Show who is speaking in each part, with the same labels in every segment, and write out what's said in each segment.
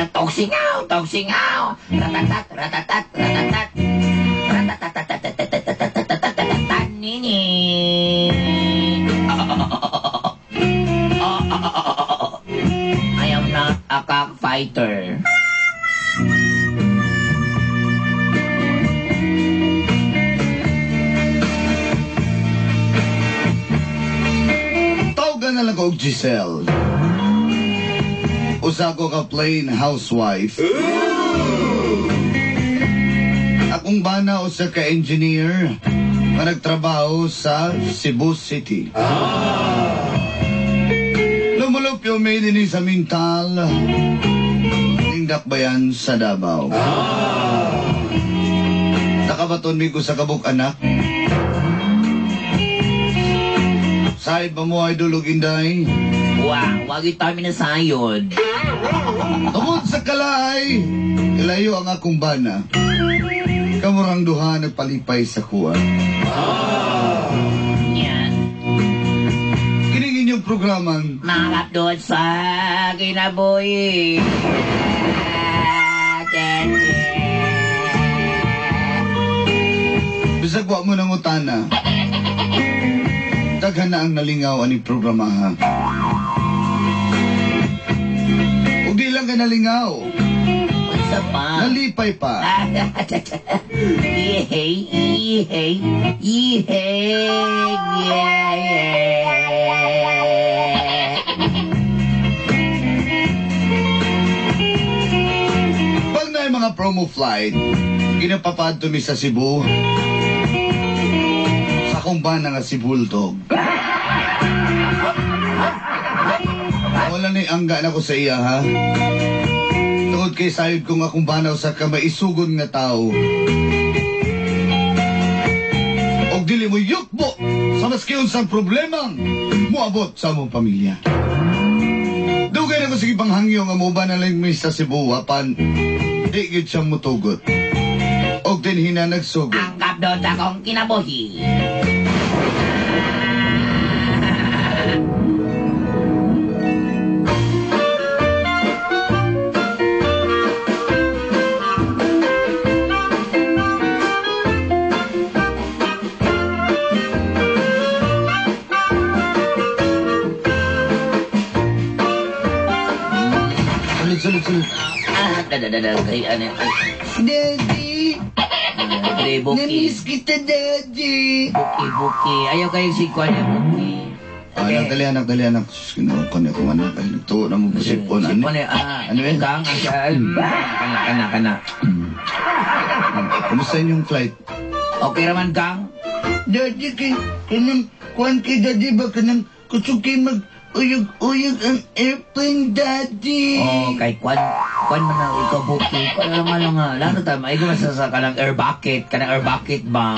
Speaker 1: Togsingaw, togsingaw. Ratatat, ratatat, ratatat. Ratatat, nini. I am not a cockfighter.
Speaker 2: Na lang ko, Giselle. Usa ko ka plain housewife. Akong bana usa ka engineer na nagtrabaho sa Cebu City. Lumulupyo may din sa Mintal. Ningdakbayan sa Davao. Nakabaton mi ko sa kabuk anak. Sahib pa mo ay dulog inday.
Speaker 1: Wow, wag ito minasayod.
Speaker 2: Tungod sa kalay, ilayo ang akong bana. Kamurang duha nagpalipay sa kuwa.
Speaker 1: Yan.
Speaker 2: Kining inyong programang
Speaker 1: Makapdoon sa kinabuhi.
Speaker 2: bisag wa mo ng utana. Daghan na ang nalingaw aning programaha. Ug di lang ka nalingaw.
Speaker 1: Unsa pa?
Speaker 2: Nalipay pa.
Speaker 1: Yehey, yehey, yehey,
Speaker 2: Pag na mga promo flight, ginapapad mi sa Cebu. Kung ba nga si Bulldog. Wala ni angga na ko sa iya, ha? Tungod kay sayod kong akong banaw sa kamaisugon nga tao. Og dili mo yukbo sa maski unsang problemang muabot sa among pamilya. Dugay na ko sige panghangyo nga mo ba na lang mi sa Cebu, apan di gid siyang mutugot. Og din hina nagsugod.
Speaker 1: Ang kapdot akong kinabuhi.
Speaker 2: Sulit.
Speaker 1: Kay ano.
Speaker 2: Daddy!
Speaker 1: Buki.
Speaker 2: Namiss kita, Daddy!
Speaker 1: Buki. Ayaw kayo si Kwan na Buki.
Speaker 2: Dali anak. Sinukan niya kung anak. Ay, nagtuo na mo pasipon.
Speaker 1: Ano
Speaker 2: yun?
Speaker 1: Kang, kana.
Speaker 2: Kumusta yung flight?
Speaker 1: Okay raman, Kang?
Speaker 2: Daddy, kanang kuhan kay Daddy ba? Kanang kusuki mag-uyog ang airplane, Daddy!
Speaker 1: Oh, kay Kwan man na ikaw, Buki. Kwan naman lang nga. Lalo tayo, may gumasa sa kanang air bucket. Kanang air bucket ba?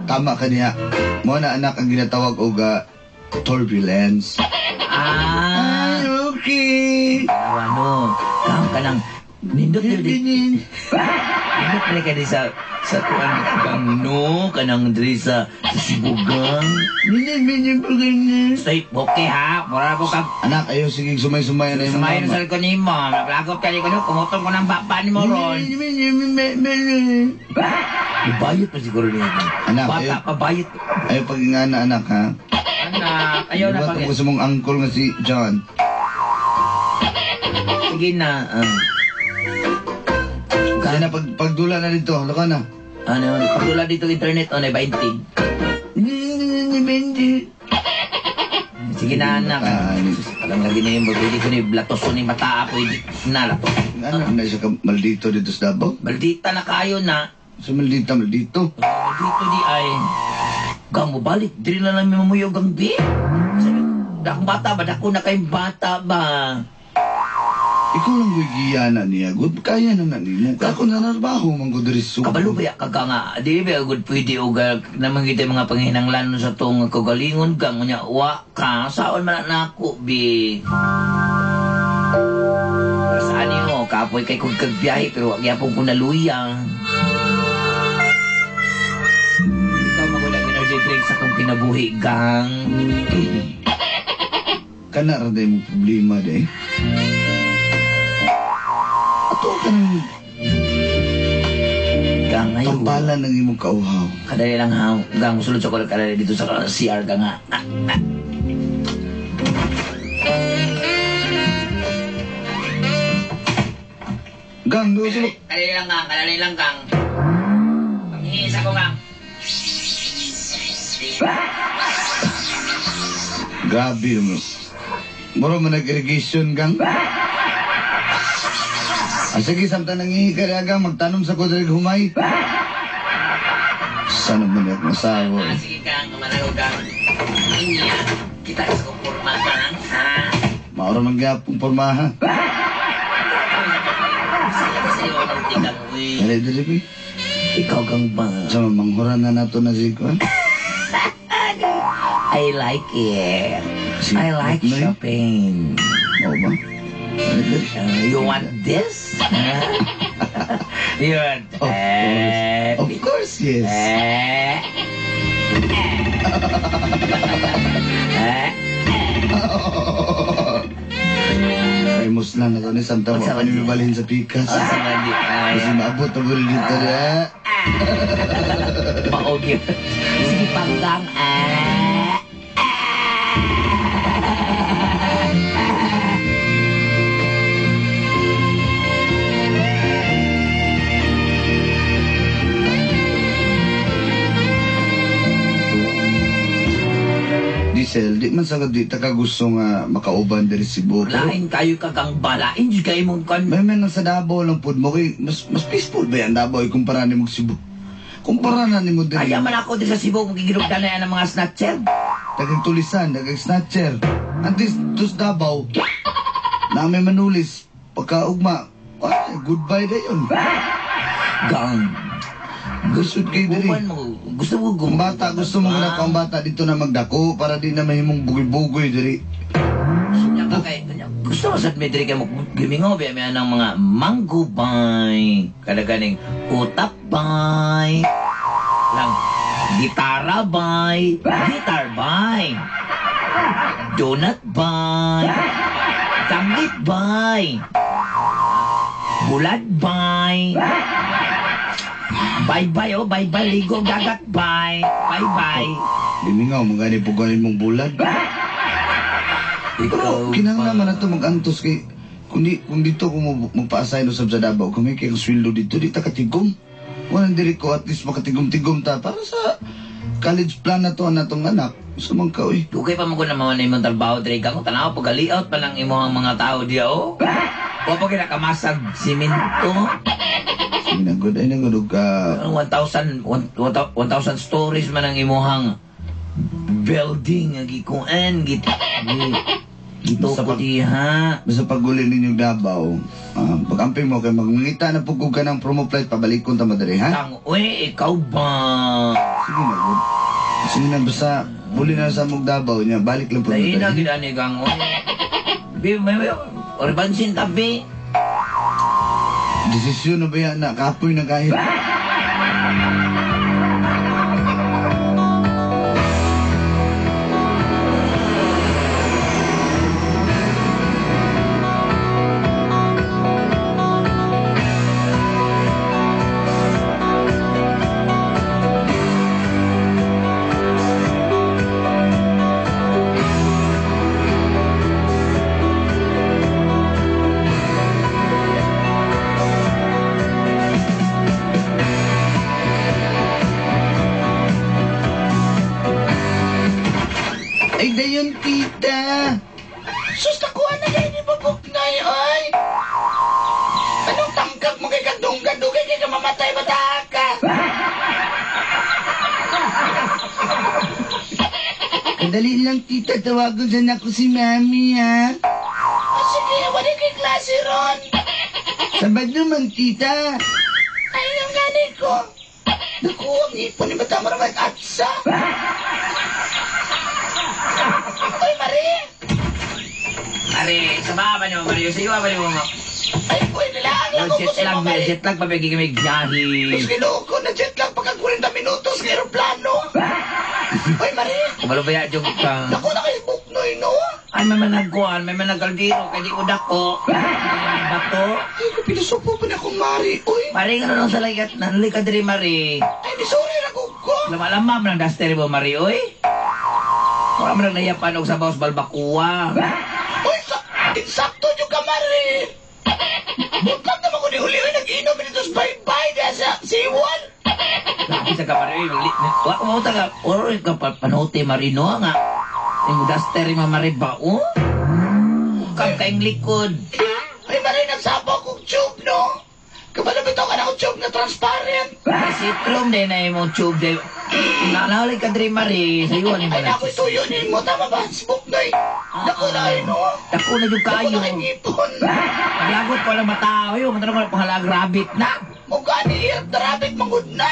Speaker 2: Tama ka niya. Mo na anak ang ginatawag og turbulence. Okay.
Speaker 1: Ano? Kang kanang nindot din. Nindot pala ka din sa kuan kang no kanang diri sa Sibugang.
Speaker 2: Minyan.
Speaker 1: Stay okay ha. Mura ko kag
Speaker 2: Anak, ayaw sige sumay-sumay na yung
Speaker 1: sumayon sa likod ni mo. Maglagop ka ni ko kumutong ko ng baba ni mo ron. Ibayot pa siguro niya.
Speaker 2: Anak,
Speaker 1: bata pa bayot.
Speaker 2: Ayaw pag-ingana, anak, ha?
Speaker 1: Anak, ayaw na pag...
Speaker 2: Diba sa mong uncle nga si John?
Speaker 1: Sige na.
Speaker 2: Kasi na pagdula na dito, laka na.
Speaker 1: Ano, pagdula dito internet, o na 20. Sige na, anak. Alam lagi na yung pwede ko na yung blatos o na yung mataa, pwede na lato.
Speaker 2: Ano, na siya ka maldito dito sa Davao?
Speaker 1: Maldita na kayo na.
Speaker 2: So maldito.
Speaker 1: Maldito di ay... Gang mo balik, diri na lang may mamuyog ang bi. Dakong bata ba? Dako na kayong bata ba?
Speaker 2: Ikaw lang gigiyana niya, good. Kaya na nimo. Kako na narbaho, manggo diri suko.
Speaker 1: Kabalo ba ka nga? Di ba good pwede o naman kita mga panghinanglan sa tong kagalingon gang nya wa ka. Saon man na ako, bi. Saan mo? Kapoy kay kong kagbiyahe pero wag yapon ko naluyang. Ikaw magulang energy drink sa kong kinabuhi gang.
Speaker 2: kana ra day mong problema day. Ato ka ng
Speaker 1: Gang ngayon.
Speaker 2: tambalan ng imong kauhaw.
Speaker 1: Kadali lang ha. Gang sulod sa ko kadali dito sa CR ka nga.
Speaker 2: Gang, doon sa...
Speaker 1: Kadali lang gang. Pangihis ako gang.
Speaker 2: Grabe mo. Muro mo nag-irrigation, gang. Sige, samtang nangihi ka rin, gang. Magtanom sa ko dahil humay. Sana mo niyak masawa.
Speaker 1: Sige gang, kumanago gang. Inya, kita sa kumpurma gang. Ha?
Speaker 2: Maura magyapong pormaha.
Speaker 1: Sige sa iyo ng tigang uy.
Speaker 2: Dali, dali, pi.
Speaker 1: Ikaw gang ba?
Speaker 2: Sa manghuran na nato na si Kwan.
Speaker 1: I like it.
Speaker 2: Si
Speaker 1: I like
Speaker 2: Noy?
Speaker 1: shopping.
Speaker 2: Oo ba? Dali, dali.
Speaker 1: You want this? You want
Speaker 2: Of course. Of course, yes. Ay, muslan na to ni Santa mo.
Speaker 1: What's up,
Speaker 2: Ano
Speaker 1: Adi?
Speaker 2: yung balhin sa pikas? Kasi maabot na gulo dito na.
Speaker 1: Maog yun. Sige, panggang.
Speaker 2: Diesel, di man sagad di ta ka gusto nga makauban diri si Bo.
Speaker 1: Lain kayo kagang balain. Di kayo mong kan.
Speaker 2: May man sa Davao lang pud mo kay mas peaceful ba yan Davao kumpara ni mo Cebu. Kumpara na ni mo diri.
Speaker 1: Kaya man ako din sa Cebu kung gigilugdan na yan ng mga snatcher.
Speaker 2: Dagang tulisan, dagang snatcher. Antes dos Davao. Na may manulis pagkaugma. Ay, goodbye na yun.
Speaker 1: Gang.
Speaker 2: Gusto kay diri.
Speaker 1: Guman mo. Gusto mo
Speaker 2: Kung bata, gusto mo na kung bata dito na magdako para di na mahimong bugoy-bugoy diri.
Speaker 1: Gusto mo sa medri kayo gimingo biya may ng mga mango bay. Kadaganing utap bay. Lang gitara bay. Guitar bay. Donut bay. Kangit bay. Bulad bay. Bye-bye, oh. Bye-bye, ligo, gagat, bye. Bye-bye.
Speaker 2: Limingaw, magani po ganin mong bulan. Pero kinahanglan na ito mag-antos kay kung dito kung magpa-assign usab sa Davao, kung may kayong sweldo dito, di ta katigom. Walang diri ko at least makatigom-tigom ta para sa college plan na to natong anak. Sa mga kaoy.
Speaker 1: Dugay pa mo ko naman na imong trabaho, Dre. Kung tanaw, pag-layout pa lang imong mga tao diya, oh. O pag kinakamasag simento.
Speaker 2: Sige na, good. Ay, nagudog ka.
Speaker 1: 1,000 stories man ang imuhang building. Gikuan, gito
Speaker 2: Basta
Speaker 1: ko
Speaker 2: pag-
Speaker 1: diha.
Speaker 2: Basta pag-uli ninyong Davao, pag-amping mo kay magngita na pugog ka ng promo flight, pabalikon ta madali, ha?
Speaker 1: Tang, uy, ikaw ba?
Speaker 2: Sige na, good. Sige na, basta huli na sa mong Davao niya, balik lang po
Speaker 1: Dahil na
Speaker 2: madali.
Speaker 1: gina ni Gang, uy. May, orbansin tabi.
Speaker 2: Desisyon na ba yan na kapoy na kahit? Ay, dayon, tita. Sus, nakuha na kayo ni Babuknay, oy. Anong tangkag mo kay kadunggan-dugay kay ka mamatay bata ka? Kadali lang, tita. Tawagan dyan ako si Mami, ha? Sige, wala kay klase ron. Sabad naman, tita. Ay, ang gani ko. Naku, ang ipon ni Bata Maramag Atsa. Oy, Marie!
Speaker 1: Ari, sa baba niyo, Mario. Sa iwa ba niyo mo?
Speaker 2: Ay, pwede lang lang ako
Speaker 1: Jet
Speaker 2: sa
Speaker 1: lag,
Speaker 2: mga
Speaker 1: jet lag pa bigay kami
Speaker 2: Mas
Speaker 1: gahi.
Speaker 2: kinuha ko na jet lag pagka 40 minutos ng aeroplano. Oy, Marie!
Speaker 1: Kumalo ba ya, jog ka?
Speaker 2: Naku na kay Buknoy, no?
Speaker 1: Ay, may managkuhan, may managkaldiro, kaya di ko dako. Bato.
Speaker 2: Ay, pinasupo pa na akong Mari. Uy,
Speaker 1: Mari, nga nung sa likat, nanlikad rin, Mari.
Speaker 2: ay, di sorry na ko.
Speaker 1: Lama-lama mo ng duster mo, Mari, oy. Wala mo nang nayapan og sa bawas balbakuwa.
Speaker 2: Uy, insakto nyo ka, Mari. Buntag naman ko ni Uli. Uy, nag-inom dito sa bye-bye dahil sa siwal.
Speaker 1: Labi sa ka, Mari, oy. Wala mo taga, oy, ka panote, Mari, no, nga. Yung duster mo, Mari, ba, oh? Kang kaing likod.
Speaker 2: Ay, Mari, nagsapo akong tube, no? Kabalabit ako ka na akong tube na transparent.
Speaker 1: Si Trom din na yung tube din. Nalalik ka rin, Mari. Sa iyo, ano
Speaker 2: Ay,
Speaker 1: ba?
Speaker 2: nako'y tuyo ni mo. Tama ba? Sibok na eh. Naku na eh, no?
Speaker 1: Ako na yung kayo.
Speaker 2: Naku na kay Ipon.
Speaker 1: Paglagot ko lang matao yun. Matalo ko lang pangalag rabbit na.
Speaker 2: Mukha ni Hirap na rabbit mangod na.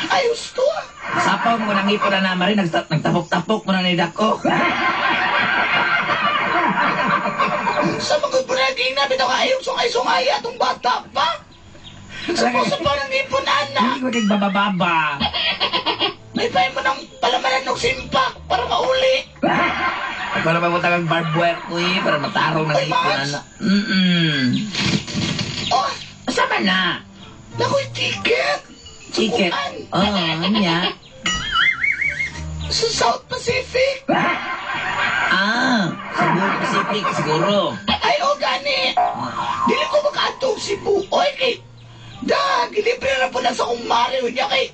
Speaker 2: Ayos to ah.
Speaker 1: Sapaw mo nang ipon na naman rin. Nagtapok-tapok mo na nidako.
Speaker 2: Sa mga bunaging na bitaw ka ayong sungay-sungay atong bata pa. Sa pa ng ipon, anak.
Speaker 1: Hindi ko nagbababa.
Speaker 2: May pahay mo ng palamanan ng simpak para mauli.
Speaker 1: Ako na mabuta kang barbed wire ko eh. Para matarong ng
Speaker 2: Ay,
Speaker 1: ipon
Speaker 2: Max.
Speaker 1: na.
Speaker 2: Oh,
Speaker 1: Sama na.
Speaker 2: nako'y ticket.
Speaker 1: Chicken.
Speaker 2: Sukuan.
Speaker 1: Niya.
Speaker 2: Sa South Pacific.
Speaker 1: Siguro Pacific, siguro.
Speaker 2: Ay, o gani. Dili ko makatog si Buoy kay... gilibre na po na sa kong Mario niya kay...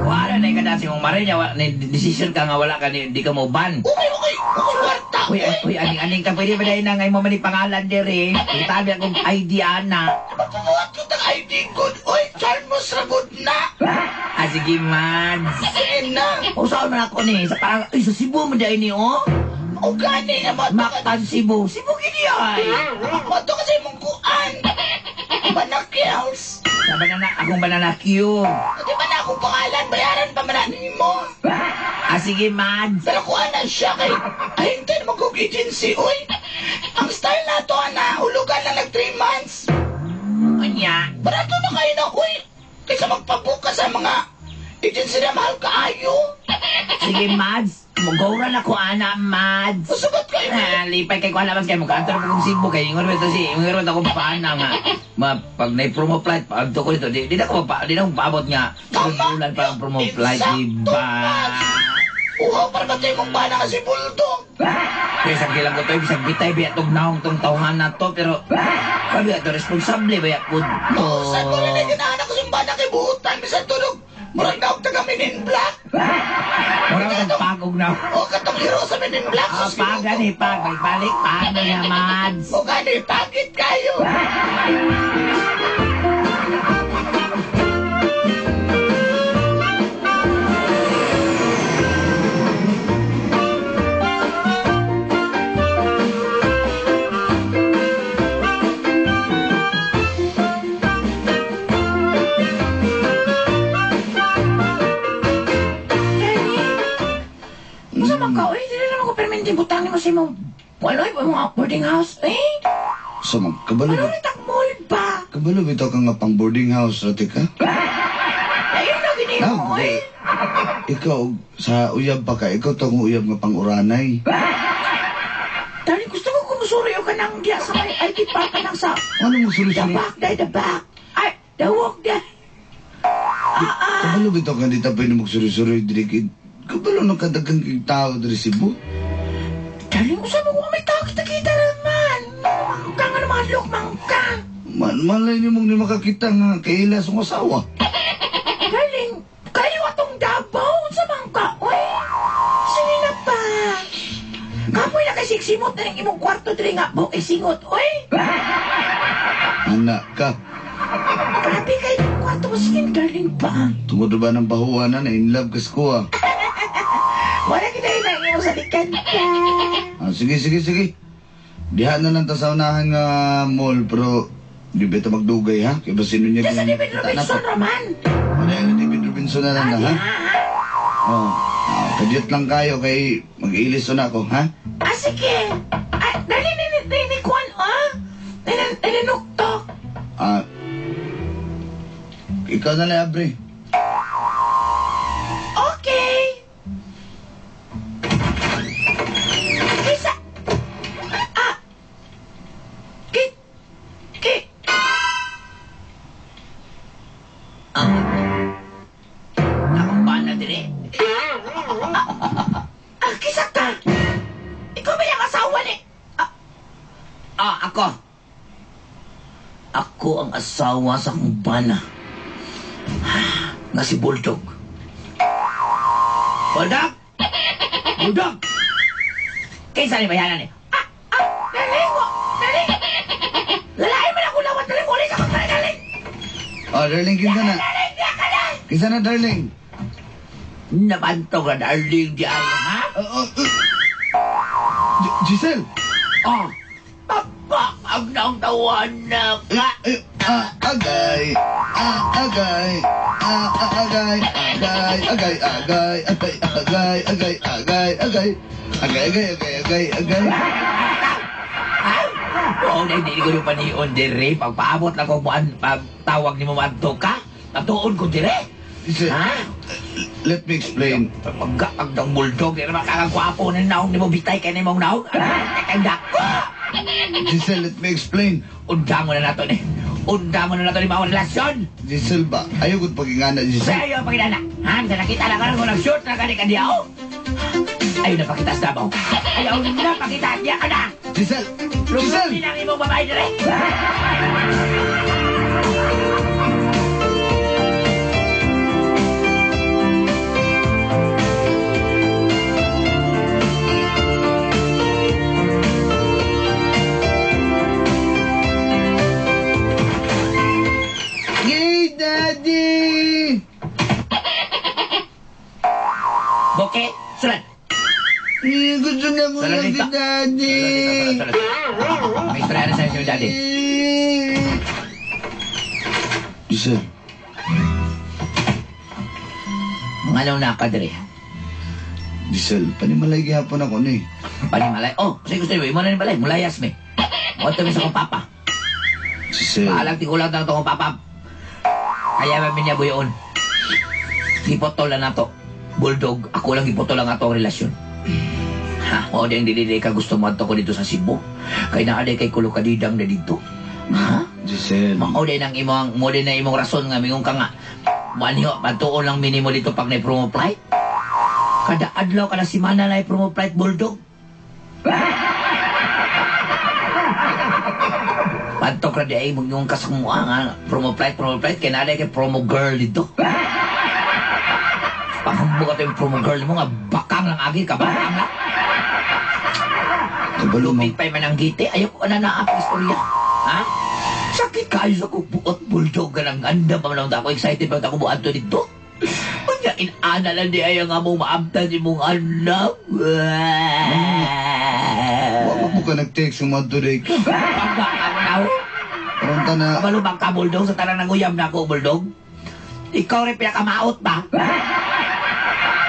Speaker 1: Wala na yung kadasi mong marin niya. Decision ka nga wala ka, di ka mo ban.
Speaker 2: Okay, warta.
Speaker 1: Uy, aning ka, pwede ba dahil na ngay mo man pangalan dire? Itabi akong ID, Ana.
Speaker 2: Magpamuhat ko ng ID good. Oy, Charmos Rabod na.
Speaker 1: Sige, Mads.
Speaker 2: Sige na.
Speaker 1: O, saan man ako ni? Sa parang, sa Cebu mo dahil ni, oh?
Speaker 2: O gani na mo.
Speaker 1: Mactan, Cebu. Cebu, gini ay.
Speaker 2: Mato kasi mong kuan. Manakils.
Speaker 1: Sa banana, akong banana Q.
Speaker 2: Di ba na akong pangalan? Bayaran pa mananin mo.
Speaker 1: Sige, Mads.
Speaker 2: Pero kuan na siya kay... Ay, hindi naman kong agency. Uy, ang style na to, ana, hulugan na nag 3 months.
Speaker 1: Anya.
Speaker 2: Barato na kayo na, uy. Kaysa magpabuka sa mga agency na mahal kaayo.
Speaker 1: Sige, Mads. Mugawran ako, Ana, Mads.
Speaker 2: Masugat kayo.
Speaker 1: Lipay kay ko alamas kayo. Magkantor mo kong Cebu kayo. Ingon mo ito si... Ingon mo akong paana nga. Pag na-promo flight, pag ko dito, di na ko paabot nga. Bulan pa ang promo flight, diba?
Speaker 2: Uhaw para ba tayo mong bana kasi bulldog?
Speaker 1: Kaya sa kilang ko to, bisag bitay, biya tong naong tong tauhan na to, pero sabi ito, responsable, biya po to.
Speaker 2: Saan mo rin ay ganahan ako sa bana kay buhutan, bisan tulog. Murag na ako taga Men in Black.
Speaker 1: Wala ka ng pagog na.
Speaker 2: O katong hero sa Men in Black.
Speaker 1: Pagan eh, balik, paano niya, Mads?
Speaker 2: O gani, pagit kayo.
Speaker 1: Masa man ka, di na naman ko perminti butangin mo sa imong wala ba mga boarding house, eh?
Speaker 2: So, kabalo
Speaker 1: Ano rin mall ba?
Speaker 2: kabalo bitaw ka nga pang boarding house, rati ka?
Speaker 1: Ayun na ginino mo, eh.
Speaker 2: Ikaw, sa uyab pa ka, ikaw tong uyab nga pang uranay.
Speaker 1: Dali, gusto ko kumusuryo ka ng diya sa may ID park ka ng sa
Speaker 2: Ano mo
Speaker 1: the
Speaker 2: suri-suri?
Speaker 1: back, the back. Ay, the walk, the...
Speaker 2: Kabalo bitaw ka, di ta pwede magsuri-suri, dirikid. Kabalo nang kadagang tao dari Cebu.
Speaker 1: Dali, usap mo kung may tao kita-kita naman. Ka nga naman, lukmang ka.
Speaker 2: Malay niyo mong di makakita nga kaila sa asawa.
Speaker 1: Galing, kayo atong Davao, sa bangka, oy. Sige na pa. Kapoy na kay siksimot na ng imong kwarto diri nga, bo, singot, oy.
Speaker 2: Anak ka,
Speaker 1: Grabe kayo ng kwarto mo, sige, darling pa.
Speaker 2: tungod ba ng bahuanan na in love ka sa kuha?
Speaker 1: Wala kita yun ang iyong salikan ka.
Speaker 2: Sige. Diha na lang ta sa unahan nga mall, pero di ba ito magdugay ha? Kaya ba sino niya
Speaker 1: Diyan sa David Robinson, Roman.
Speaker 2: Ano yung David Robinson na lang na ha? Oh, kadyot lang kayo kay mag-ilis na ako, ha?
Speaker 1: Sige. Dali, ni Kwan, Ninuktok.
Speaker 2: Ikaw na lang, Abre.
Speaker 1: Okay. Isa. Ako. Ako ang asawa sa kong bana. Nga si Bulldog. Bulldog! Bulldog! Kaysa ni bayanan eh. Daling mo! Daling! Lalain mo na kung lawat daling muli sa kong daling!
Speaker 2: Darling, kinsa na?
Speaker 1: Daling, diya ka na!
Speaker 2: Kinsa na, darling?
Speaker 1: Nabantog na darling di ay, ha?
Speaker 2: Giselle!
Speaker 1: Papa, ang nang tawan na ka!
Speaker 2: Agay! Agay! Agay! Agay! Agay! Agay! Agay! Agay! Agay! Agay! Agay! Agay!
Speaker 1: Oo, hindi ko yung panion dire. Pagpaabot lang kung tawag ni mo manto ka, natuon ko dire.
Speaker 2: Giselle,
Speaker 1: Ha?
Speaker 2: let me explain.
Speaker 1: Pagkakag ng bulldog, di naman kakagwapo na naong ni mo bitay kay ni mong naong. Kakagdak ko!
Speaker 2: Giselle, let me explain.
Speaker 1: Unda mo na nato ni. Unda mo na nato ni mga relasyon.
Speaker 2: Giselle ba? Ayaw ko pagingana, Giselle.
Speaker 1: Sa'yo ang pagkilala. Ha? Sa nakita lang ka ng shoot na gani ka diyaw. Ayaw na pakita sa dabaw. Ayaw na pakita diya ka na.
Speaker 2: Giselle!
Speaker 1: Lumutin
Speaker 2: Giselle!
Speaker 1: ang imong babae dire.
Speaker 2: Yay, Daddy!
Speaker 1: Boke, sulat.
Speaker 2: Gusto na ko
Speaker 1: Sulat
Speaker 2: lang si
Speaker 1: dito.
Speaker 2: Daddy.
Speaker 1: Sulat. May istorya na sa'yo si daddy.
Speaker 2: Giselle,
Speaker 1: Ngalaw na ka dire.
Speaker 2: Giselle, panimalay gihapon ako ni.
Speaker 1: Panimalay. Oh, kasi gusto mo, imo na ni balay. Mulayas me. Moto mi sa kong papa.
Speaker 2: Giselle,
Speaker 1: Paalang tigulang na itong papa. Kaya ba minya buyon? Gipotol na nato. Bulldog, ako lang gipotol lang ato ang relasyon. Ha? O din dili ka gusto mo ato ko dito sa Cebu. Kaya naaday kay kulo kadidang na dito. Ha?
Speaker 2: Giselle,
Speaker 1: Mao din ang imong mo din na imong rason nga mingon ka nga. Maniho patuon lang minimo dito pag na promo flight. Kada adlaw kada semana na promo flight Bulldog. Pantok ra di ay mong ka sa kumuha nga promo flight kay naaday kay promo girl dito. Pahambog ato yung promo girl mo nga bakang lang agi ka bakang lang.
Speaker 2: kabalo mo.
Speaker 1: Lumig pa'y mananggiti. Ayaw ko na naap istorya. Ha? Sakit kayo sa kubuot Bulldog ka ng ganda pa man ako. Excited pa ako buat to dito. Kanya inana lang di ayaw nga mong maamtan si mong anak.
Speaker 2: Wala mo ka nag-text yung mga today ka.
Speaker 1: Pagka ka mo na.
Speaker 2: Parang na,
Speaker 1: Kabalubang ka Bulldog sa tanang nanguyam na ako Bulldog. Ikaw rin pinakamaot ba?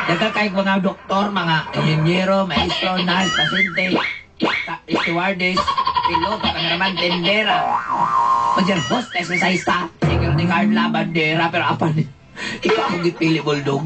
Speaker 1: Daga kahit mga doktor, mga inyenyero, maestro, nurse, pasyente, stewardess, piloto, kameraman, tendera. Magyan hostess, mesahista, security guard, bandera, pero apan, ikaw akong gipili, Bulldog.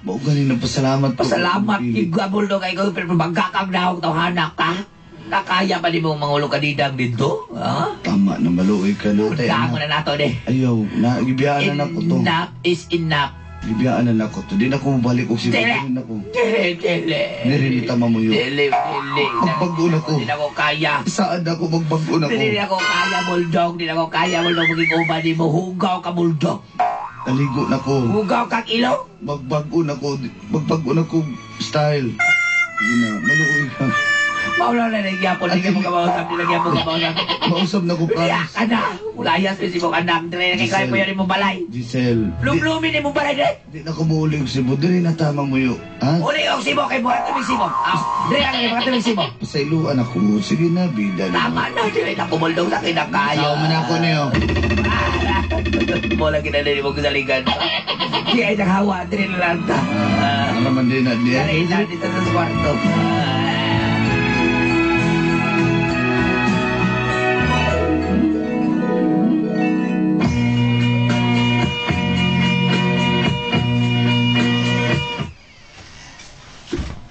Speaker 2: mau ganin na pasalamat ko.
Speaker 1: Pasalamat, ikaw, Bulldog, ikaw, pero bagakang dahog, tawhanak ka. Nakaya pa di mo mangulong kadidang dito? Ha?
Speaker 2: Tama na maluoy ka no.
Speaker 1: Punta mo na nato, de.
Speaker 2: Ayaw, gibiyaan na ko to.
Speaker 1: Enough is enough.
Speaker 2: Gibiyaan na ko to. Di na ko mabalik og
Speaker 1: Dili.
Speaker 2: sibuk na ko.
Speaker 1: Dili.
Speaker 2: Niri tama mo yun.
Speaker 1: Dili.
Speaker 2: Magbago na ko.
Speaker 1: Hindi na ko kaya.
Speaker 2: Saan ako magbago na ko?
Speaker 1: Hindi na ko kaya, Bulldog. Hindi na ko kaya, Bulldog. Maging uba di mo. Hugaw ka, Bulldog.
Speaker 2: Naligo na ko.
Speaker 1: Hugaw kang ilaw.
Speaker 2: Magbago na ko. Magbago na ko style. Hindi na, maluoy ka.
Speaker 1: Maulaw na nagyapon. Hindi ka mo kabausap. Hindi nagyapon kabausap.
Speaker 2: Mausap na ko,
Speaker 1: Iya
Speaker 2: promise.
Speaker 1: ka na. Ulayas mo si mong anak. Dili na kay kaya mo yun mo balay.
Speaker 2: Giselle.
Speaker 1: Lumlumin ni mo balay, dili.
Speaker 2: Di na ko muuling si Budri na tama mo yun. Ha?
Speaker 1: Uli yung sibo kay buhat tuming sibo. Dili ang mga tuming sibo.
Speaker 2: Pasailuan ako. Sige na, bida na.
Speaker 1: Tama na. Dili na po, Bulldog. Sa kinakayo.
Speaker 2: Sao man ako niyo.
Speaker 1: Mo lagi na nila mo kasaligan. Di ay nakahawa. Dili na lang ta.
Speaker 2: Alaman din na
Speaker 1: Dili
Speaker 2: diyan.
Speaker 1: na dito sa kwarto.